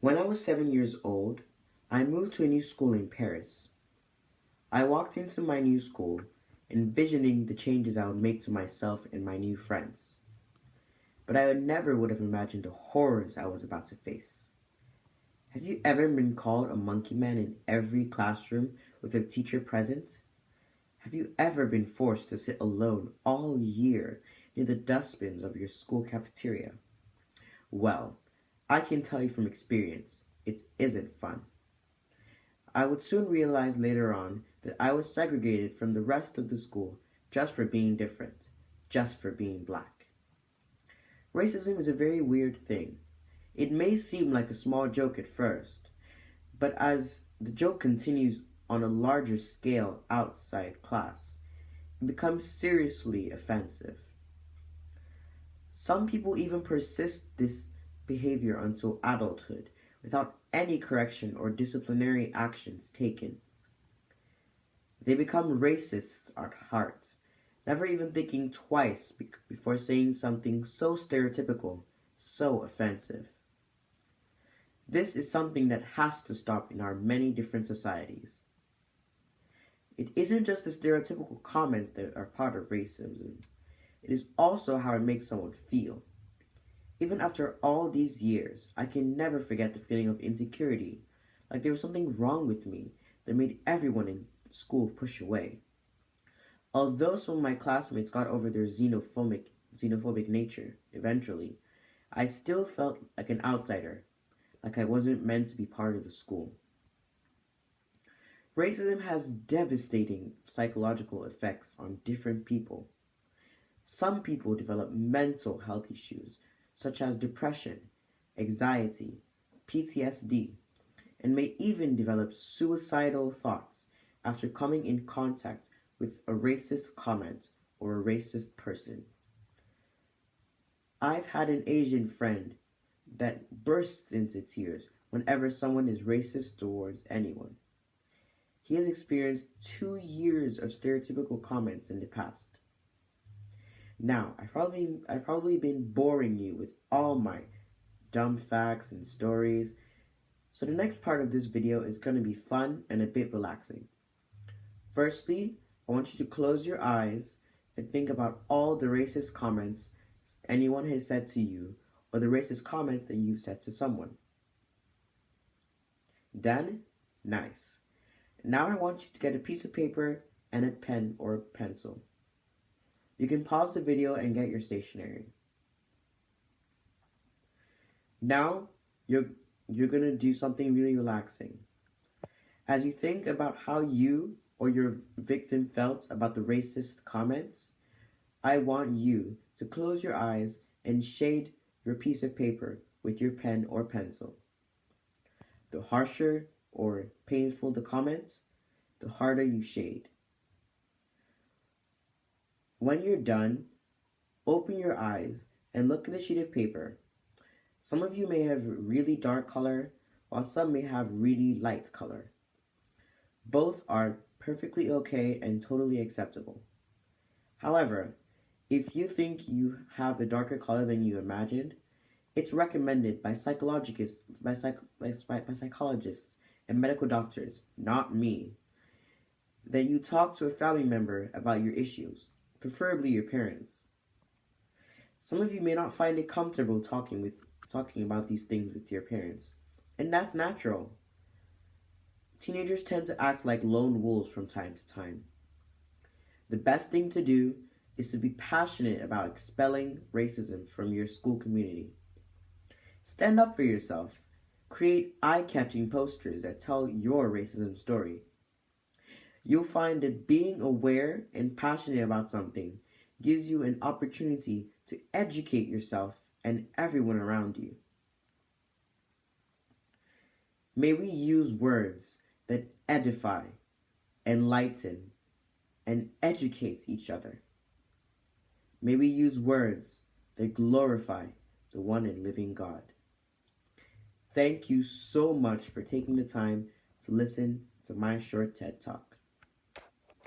When I was 7 years old, I moved to a new school in Paris. I walked into my new school, envisioning the changes I would make to myself and my new friends. But I never would have imagined the horrors I was about to face. Have you ever been called a monkey man in every classroom with a teacher present? Have you ever been forced to sit alone all year near the dustbins of your school cafeteria? Well, I can tell you from experience, it isn't fun. I would soon realize later on that I was segregated from the rest of the school just for being different, just for being black. Racism is a very weird thing. It may seem like a small joke at first, but as the joke continues on a larger scale outside class, it becomes seriously offensive. Some people even persist this behavior until adulthood without any correction or disciplinary actions taken. They become racists at heart, never even thinking twice before saying something so stereotypical, so offensive. This is something that has to stop in our many different societies. It isn't just the stereotypical comments that are part of racism. It is also how it makes someone feel. Even after all these years, I can never forget the feeling of insecurity, like there was something wrong with me that made everyone in school push away. Although some of my classmates got over their xenophobic nature eventually, I still felt like an outsider, like I wasn't meant to be part of the school. Racism has devastating psychological effects on different people. Some people develop mental health issues such as depression, anxiety, PTSD, and may even develop suicidal thoughts after coming in contact with a racist comment or a racist person. I've had an Asian friend that bursts into tears whenever someone is racist towards anyone. He has experienced 2 years of stereotypical comments in the past. Now, I've probably been boring you with all my dumb facts and stories, so the next part of this video is going to be fun and a bit relaxing. Firstly, I want you to close your eyes and think about all the racist comments anyone has said to you or the racist comments that you've said to someone. Done? Nice. Now I want you to get a piece of paper and a pen or a pencil. You can pause the video and get your stationery. Now you're going to do something really relaxing. As you think about how you or your victim felt about the racist comments, I want you to close your eyes and shade your piece of paper with your pen or pencil. The harsher or painful the comment, the harder you shade. When you're done, open your eyes and look at the sheet of paper. Some of you may have really dark color, while some may have really light color. Both are perfectly okay and totally acceptable. However, if you think you have a darker color than you imagined, it's recommended by psychologists and medical doctors, not me, that you talk to a family member about your issues, preferably your parents. Some of you may not find it comfortable talking about these things with your parents, and that's natural. Teenagers tend to act like lone wolves from time to time. The best thing to do is to be passionate about expelling racism from your school community. Stand up for yourself. Create eye-catching posters that tell your racism story. You'll find that being aware and passionate about something gives you an opportunity to educate yourself and everyone around you. May we use words that edify, enlighten, and educate each other. May we use words that glorify the one and living God. Thank you so much for taking the time to listen to my short TED Talk.